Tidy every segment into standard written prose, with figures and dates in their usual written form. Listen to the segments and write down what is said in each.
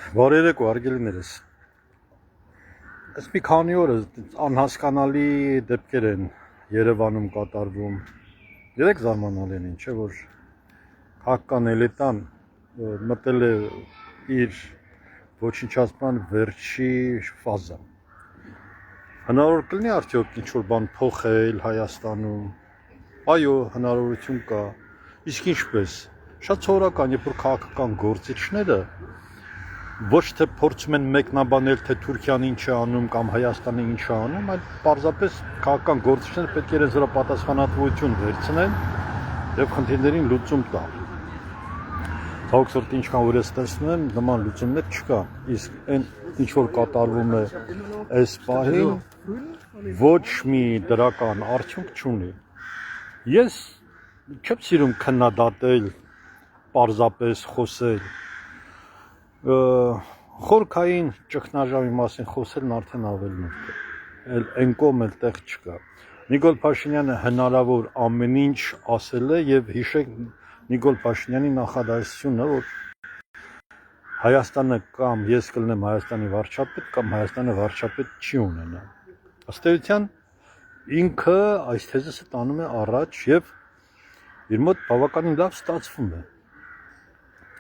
Բարերեկո արգելիներս, այս մի քանի օր անհասկանալի դեպքեր են Երևանում կատարվում, երեք զարմանալի են, չէ՞ որ քաղաքական էլիտան մտել է իր ոչնչացման վերջի ֆազա։ Հնարավոր կլինի արդյոք ինչ-որ բան փոխել Հայաստանում, այո, հնարավորություն կա, իսկ ինչպես, շատ սովորական, երբ որ քաղաքական գործիչները ոչ թե փորձում են մեկնաբանել, թե Թուրքիան ինչ է անում կամ Հայաստանը ինչ է անում, այլ պարզապես քաղաքական գործիչները պետք է իրենց վրա պատասխանատվություն վերցնեն եւ խնդիրներին լուծում տալ։ Ցավոք սրտի ինչքան որ ես տեսնում եմ, նման լուծումներ չկա, իսկ այն ինչ որ կատարվում է այս պահին, ոչ մի դրական արդյունք չունի։ Ես չեմ սիրում քննադատել, պարզապես խոսել խորքային ճգնաժամի մասին խոսելն արդեն ավելի մեղմ է, այն կողմ էլ տեղ չկա։ Նիկոլ Փաշինյանը հնարավոր ամեն ինչ ասել է եւ հիշեք Նիկոլ Փաշինյանի նախադասությունը, որ Հայաստանը կամ ես կլինեմ Հայաստանի վարչապետ կամ Հայաստանը վարչապետ չի ունենա։ Ըստ էության ինքը այս թեզիսը տանում է առաջ եւ իր մոտ բավականին լավ ստացվում է։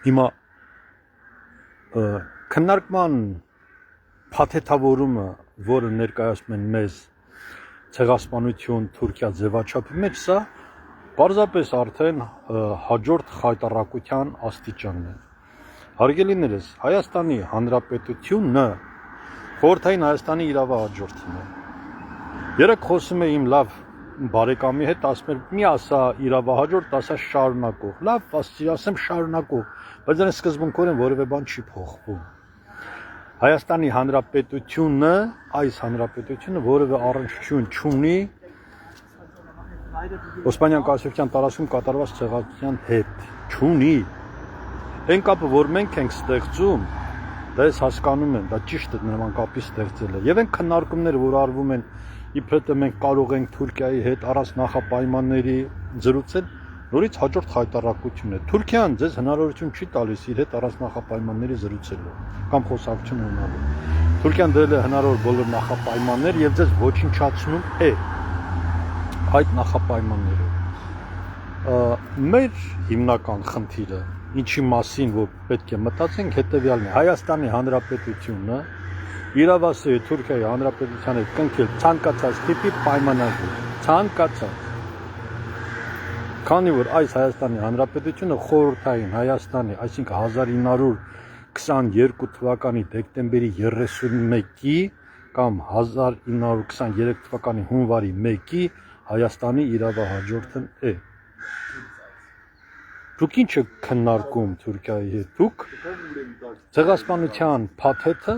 Հիմա քննարկման փաթեթավորումը, որը ներկայացնում են մեզ ցեղասպանություն Թուրքիա ձևաչափի մեջ, սա պարզապես արդեն հաջորդ խայտառակության աստիճանն է։ Հարգելիներս, Հայաստանի Հանրապետությունը խորհրդային Հայաստանի իրավահաջորդն է։ Երեք խոսում եմ իմ լավ բարեկամի հետ, ասում եմ՝ մի ասա իրավահաջորդ, ասա շարունակող։ Լավ, ասեմ շարունակող, բայց դրանց սկզբունքորեն որևէ բան չի փոխվում։ Հայաստանի Հանրապետությունը, այս հանրապետությունը որևէ առնչություն չունի Օսմանյան կայսրության տարածքում կատարված ցեղասպանության հետ, չունի։ Այն կապը, որ մենք ենք ստեղծում, դա ես հասկանում եմ, դա ճիշտ է նման կապի ստեղծելը։ Եվ այն քննարկումները, որ արվում են, իբրև մենք կարող ենք Թուրքիայի հետ առանց նախապայմանների զրուցել, նորից հաջորդ խայտառակություն է։ Թուրքիան ձեզ հնարավորություն չի տալիս իր հետ առանց նախապայմանների զրուցելու կամ խոսակցություն ունենալու։ Թուրքիան դրել է հնարավոր բոլոր նախապայմաններ եւ ձեզ ոչնչացնում է այդ նախապայմանները։ Մեր հիմնական խնդիրը, ինչի մասին որ պետք է մտածենք, հետեւյալն է. Հայաստանի Հանրապետությունը իրավասու է Թուրքիայի Հանրապետության հետ կնքել ցանկացած տիպի պայմանագիր, ցանկացած։ Քանի որ այս Հայաստանի Հանրապետությունը խորհրդային Հայաստանի, այսինքն 1922 թվականի դեկտեմբերի 31-ի կամ 1923 թվականի հունվարի 1-ի Հայաստանի իրավահաջորդն է։ Դուք ինչ եք քննարկում Թուրքիայի հետ։ Դուք ցեղասպանության փաթեթը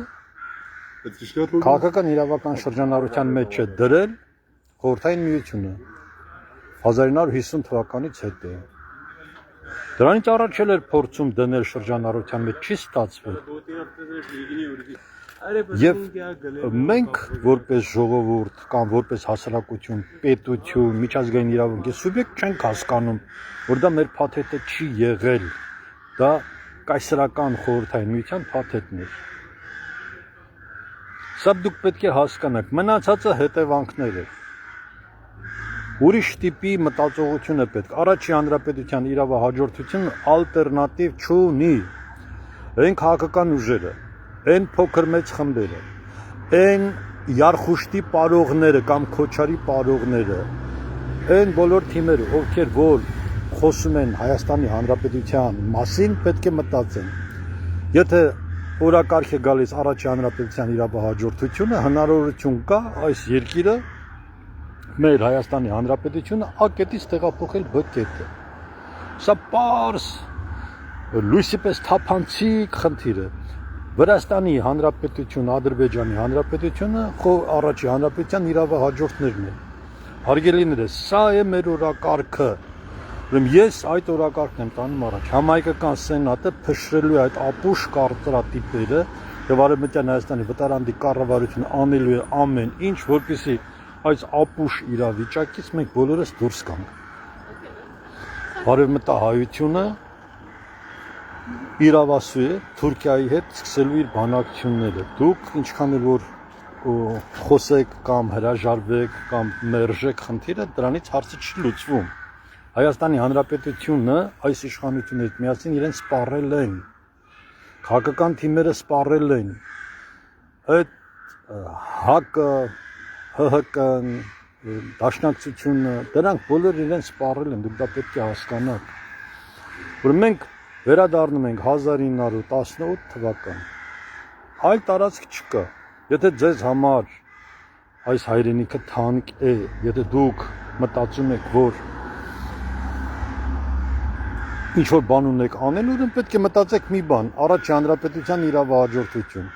քաղաքական իրավական շրջանառության մեջ է դրել խորհրդային միությունը 1950 թվականից հետո։ Դրանից առաջ էլ էր փորձում դնել շրջանառության մեջ, չի ստացվել։ Եվ մենք որպես ժողովուրդ կամ որպես հասարակություն, պետություն, միջազգային իրավունքի սուբյեկտ չենք հասկանում, որ դա մեր փաթեթը չի եղել, դա կայսրական խորհրդային միության փաթեթն էր։ Սա դուք պետք է հասկանաք, մնացածը հետևանքներ է։ Ուրիշ տիպի մտածողություն է պետք։ Առաջի հանրապետության իրավահաջորդությունը ալտերնատիվ չունի։ Այն քաղաքական ուժերը, այն փոքր մեծ խմբերը, այն Յարխուշտի պարողները կամ Քոչարի պարողները, այն բոլոր թիմերը, ովքեր որ խոսում են Հայաստանի Հանրապետության մասին, պետք է մտածեն։ Եթե օրակարգ է գալիս առաջի հանրապետության իրավահաջորդությունը, հնարավորություն կա այս երկիրը մեր Հայաստանի Հանրապետությունը A կետից տեղափոխել B կետը։ Սա պարզ լույսի պես թափանցիկ խնդիր է։ Վրաստանի Հանրապետությունը, Ադրբեջանի Հանրապետությունը առաջի հանրապետության իրավահաջորդներն են։ Հարգելիներս, սա է մեր օրակարգը։ Ուրեմն ես այդ օրակարգն եմ տանում առաջ։ Համայնքական սենատը փշրելու է այդ ապուշ կարծրատիպերը եւ Արևմտյան Հայաստանի վտարանդի կառավարությունը անելու է ամեն ինչ, որպեսզի այս ապուշ իրավիճակից մենք բոլորս դուրս գանք։ Արևմտահայությունը իրավասու է Թուրքիայի հետ սկսելու իր բանակցությունները։ Դուք ինչքան էլ որ խոսեք կամ հրաժարվեք կամ մերժեք խնդիրը, դրանից հարցը չի լուծվում։ Հայաստանի Հանրապետությունը այս իշխանությունների հետ միասին իրեն սպառել են։ Քաղաքական թիմերը սպառել են։ Այդ ՀԱԿ-ը, ՀՀԿ-ն, Դաշնակցությունը, դրանք բոլորը իրեն սպառել են, դուք դա պետք է հասկանաք։ Որ մենք վերադառնում ենք 1918 թվական։ Այլ տարածք չկա։ Եթե ձեզ համար այս հայրենիքը թանկ է, եթե դուք մտածում եք, որ ինչ-որ բան ունեք անելու, ուրեմն պետք է մտածեք մի բան, առաջ հանրապետության իրավահաջորդություն։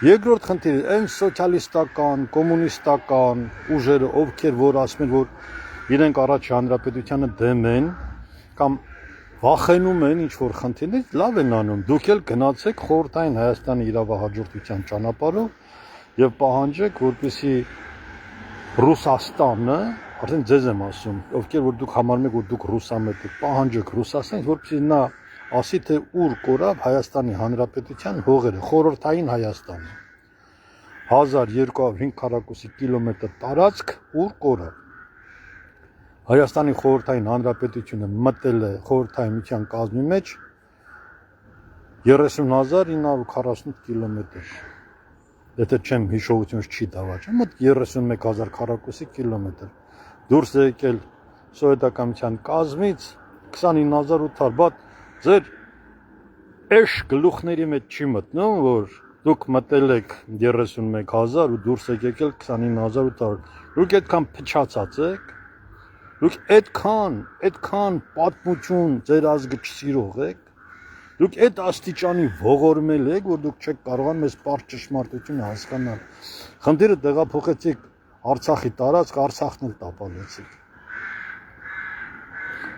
Երկրորդ խնդիրը այն սոցիալիստական, կոմունիստական ուժերը, ովքեր որ ասում են, որ իրենք առաջ հանրապետությանը դեմ են, կամ վախենում են ինչ-որ խնդիրներից, լավ են անում, դուք էլ գնացեք խորհրդային Հայաստանի իրավահաջորդության ճանապարհով եւ պահանջեք, որպեսզի Ռուսաստանը, արդեն ձեզ եմ ասում, ովքեր որ դուք համարում եք, որ դուք ռուսամետ եք, պահանջեք Ռուսաստանից, որպեսզի նա ասի, թե ուր կորավ Հայաստանի Հանրապետության հողերը, խորհրդային Հայաստանը։ 1205 քառակուսի կիլոմետր տարածք ուր կորավ։ Հայաստանի խորհրդային Հանրապետությունը մտել է խորհրդային միության կազմի մեջ 30,948 կիլոմետր։ Եթե չեմ հիշողությունս չի դավաճում, մոտ 31,000 քառակուսի կիլոմետր։ Դուրս է եկել սովետական կազմից 29,800, բայց ձեր էշ գլուխների մեջ չի մտնում, որ դուք մտել եք 31,000 ու դուրս եք եկել 29,800։ Դուք այդքան փչացած եք, դուք այդքան պատմություն ձեր ազգը չսիրող եք, դուք այդ աստիճանի ողորմել եք, որ դուք չեք կարողանում մեզ պարզ ճշմարտությունը հասկանալ։ Խնդիրը տեղափոխեցիք Արցախի տարածք, Արցախն էլ տապալեցիք։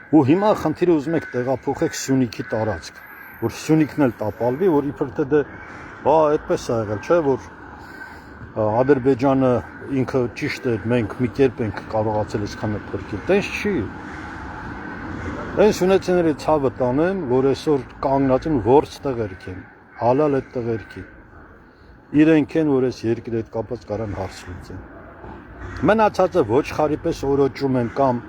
Ու հիմա խնդիրը ուզում եք տեղափոխեք Սյունիքի տարածք, որ Սյունիքն էլ տապալվի, որ իբր թե դե, այդպես է եղել, չէ, որ Ադրբեջանը ինքը ճիշտ է, մենք մի կերպ ենք կարողացել այսքանը փրկել։ Տենց չի։ Այս ունեցիների ցավը տանեմ, որ այսօր կանգնած են ворց տղերք են, հալալ այդ տղերքի։ Իրենք են, որ այս երկրի հետ կապված կարան հարց լուծեն։ Մնացածը ոչխարի պես օրոջում են կամ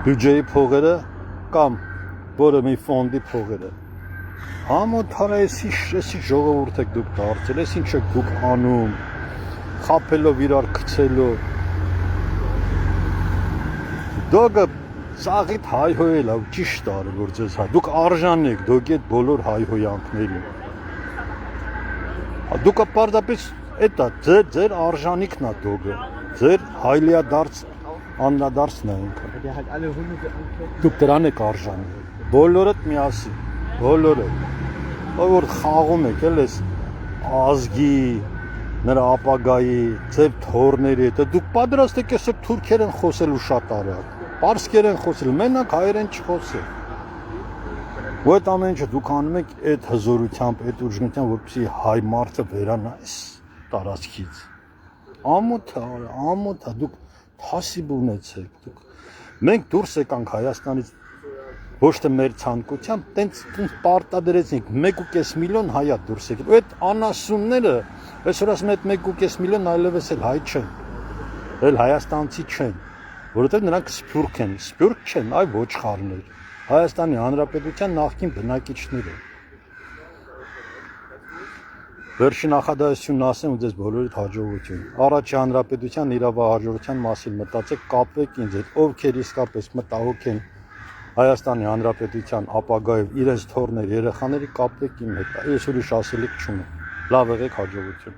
բյուջեի փողերը կամ որը մի ֆոնդի փողերը։ Համոթարայեսի ժողովուրդ եք դուք դարձել, ես ինչ եք դուք անում, խապելով իրար գցելով։ Դոգը ծաղիդ հայհոյել է, ճիշտ արել, որ ձեզ հայ, դուք արժան եք դոգի այդ բոլոր հայհոյանքներին։ Դուք պարզապես էտա, ձեր արժանիքն է դոգը, ձեր հայլիադարձ աննադարձն է ինքը։ Դուք դրան եք արժան, բոլորդ միասին, բոլորդ։ Որ խաղում եք էլ ես ազգի, նրա ապագայի, ձեր թորների հետ, դուք պատրաստ եք այսօր թուրքերեն խոսելու շատ արագ, պարսկերեն խոսել, մենակ հայերեն չխոսել։ Ու այդ ամեն ինչը դուք անում եք այդ հզորությամբ, այդ ուժգնությամբ, որպեսզի հայ մարդը վերանա այս տարածքից։ Ամոթ է, դուք թասիբ ունեցեք, մենք դուրս եկանք Հայաստանից ոչ թե մեր ցանկությամբ, տենց պարտադրեցինք 1.5 միլիոն հայա դուրս եկել։ Ու այդ անասունները, այսօր ասում են 1.5 միլիոն այլևս էլ հայ չեն, էլ հայաստանցի չեն, որովհետև նրանք սփյուռք են, սփյուռք չեն, այ ոչխարներ, Հայաստանի Հանրապետության նախկին բնակիչներ են։ Վերջին նախադասությունն ասեմ ու ձեզ բոլորիդ հաջողություն։ Առաջի Հանրապետության իրավահաջորդության մասին մտածեք, կապեք ինձ հետ, ովքեր իսկապես մտահոգ են Հայաստանի Հանրապետության ապագայով իրենց թորներ, երեխաների կապեք իմ հետ, ես ուրիշ ասելիք չունեմ։ Լավ եղեք, հաջողություն։